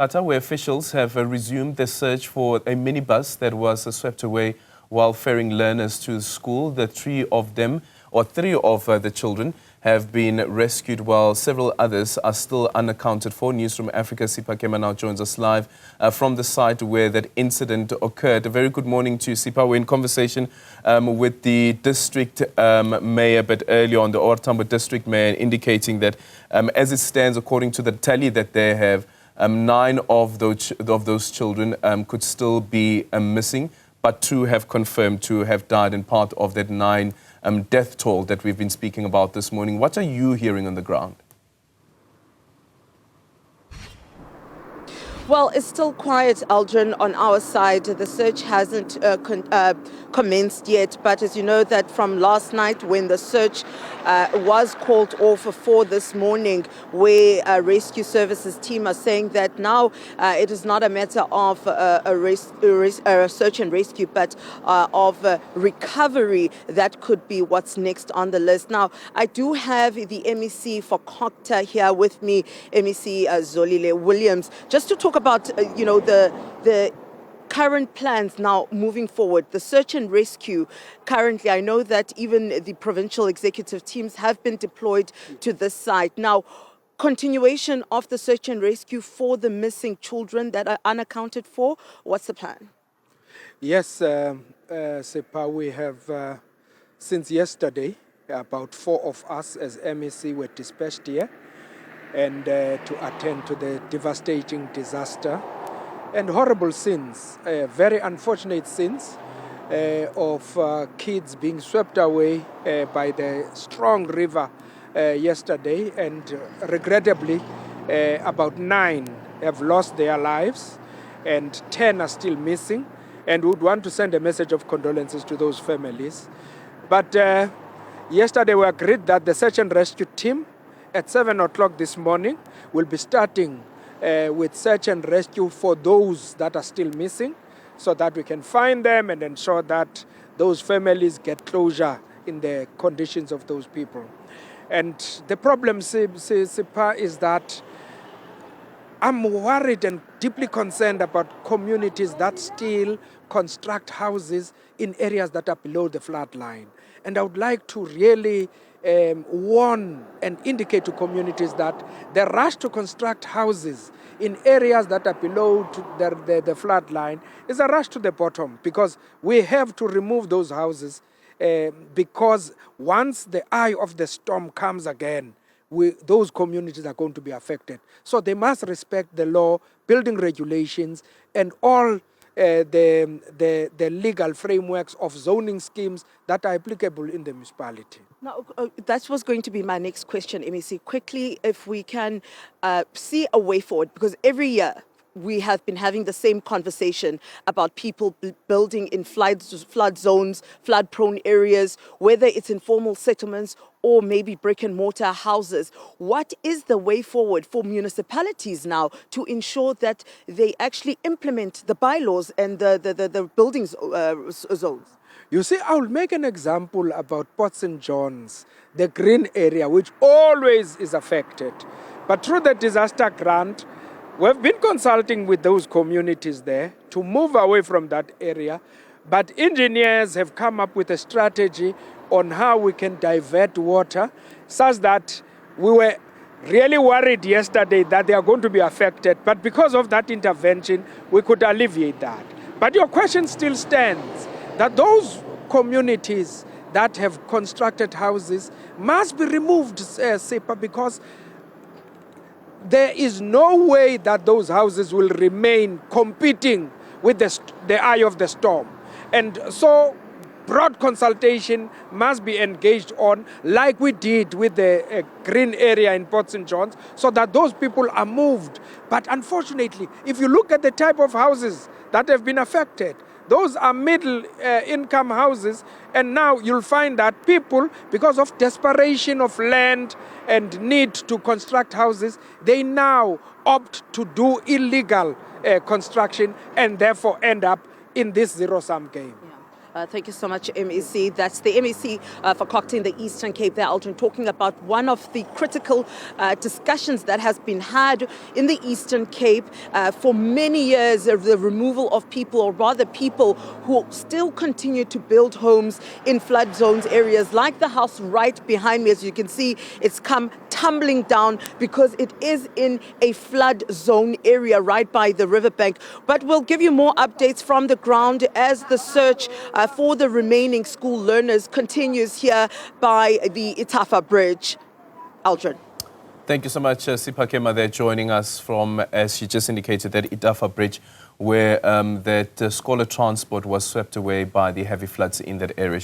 Ata, where officials have resumed the search for a minibus that was swept away while ferrying learners to school. The three of the children have been rescued while several others are still unaccounted for. Newzroom Afrika Sipha Kema now joins us live from the site where that incident occurred. A very good morning to you, Sipha. We're in conversation with the district mayor, but earlier on, the Ortambo district mayor, indicating that as it stands, according to the tally that they have, 9 of those children could still be missing, but 2 have confirmed to have died in part of that 9 death toll that we've been speaking about this morning. What are you hearing on the ground? Well, it's still quiet, Aldrin, on our side. The search hasn't commenced yet, but as you know that from last night when the search was called off for this morning, where rescue services team are saying that now it is not a matter of a search and rescue, but of recovery. That could be what's next on the list. Now, I do have the MEC for CoGTA here with me, MEC Zolile Williams, just to talk about, the current plans now moving forward, the search and rescue. Currently, I know that even the provincial executive teams have been deployed to this site. Now, continuation of the search and rescue for the missing children that are unaccounted for. What's the plan? Yes, Sipha, we have, since yesterday, about 4 of us as MEC were dispatched here and to attend to the devastating disaster and horrible scenes, very unfortunate scenes of kids being swept away by the strong river yesterday, and regrettably about 9 have lost their lives and 10 are still missing, and would want to send a message of condolences to those families. But yesterday we agreed that the search and rescue team at 7 o'clock this morning will be starting with search and rescue for those that are still missing, so that we can find them and ensure that those families get closure in the conditions of those people. And the problem, Sipha, is that I'm worried and deeply concerned about communities that still construct houses in areas that are below the flood line. And I would like to really warn and indicate to communities that the rush to construct houses in areas that are below the flood line is a rush to the bottom, because we have to remove those houses because once the eye of the storm comes again, those communities are going to be affected. So they must respect the law, building regulations, and all the legal frameworks of zoning schemes that are applicable in the municipality. Now, that was going to be my next question, MEC. Quickly, if we can see a way forward, because every year we have been having the same conversation about people building in flood zones, flood-prone areas, whether it's informal settlements or maybe brick-and-mortar houses. What is the way forward for municipalities now to ensure that they actually implement the bylaws and the building zones? You see, I'll make an example about Port St. John's, the green area, which always is affected. But through the disaster grant, we've been consulting with those communities there to move away from that area. But engineers have come up with a strategy on how we can divert water, such that we were really worried yesterday that they are going to be affected. But because of that intervention, we could alleviate that. But your question still stands, that those communities that have constructed houses must be removed, Sipha, because there is no way that those houses will remain competing with the eye of the storm. And so broad consultation must be engaged on, like we did with the green area in Port St. John's, so that those people are moved. But unfortunately, if you look at the type of houses that have been affected, those are middle income houses, and now you'll find that people, because of desperation of land and need to construct houses, they now opt to do illegal construction and therefore end up in this zero-sum game. Yeah. Thank you so much, MEC. That's the MEC for CoGTA in the Eastern Cape there, Aldrin, talking about one of the critical discussions that has been had in the Eastern Cape for many years, the removal of people, or rather people who still continue to build homes in flood zones areas, like the house right behind me. As you can see, it's come tumbling down because it is in a flood zone area right by the riverbank. But we'll give you more updates from the ground as the search for the remaining school learners continues here by the Itafa Bridge. Aldrin. Thank you so much, Sipha Kema, there joining us from, as she just indicated, that Itafa Bridge, where that scholar transport was swept away by the heavy floods in that area.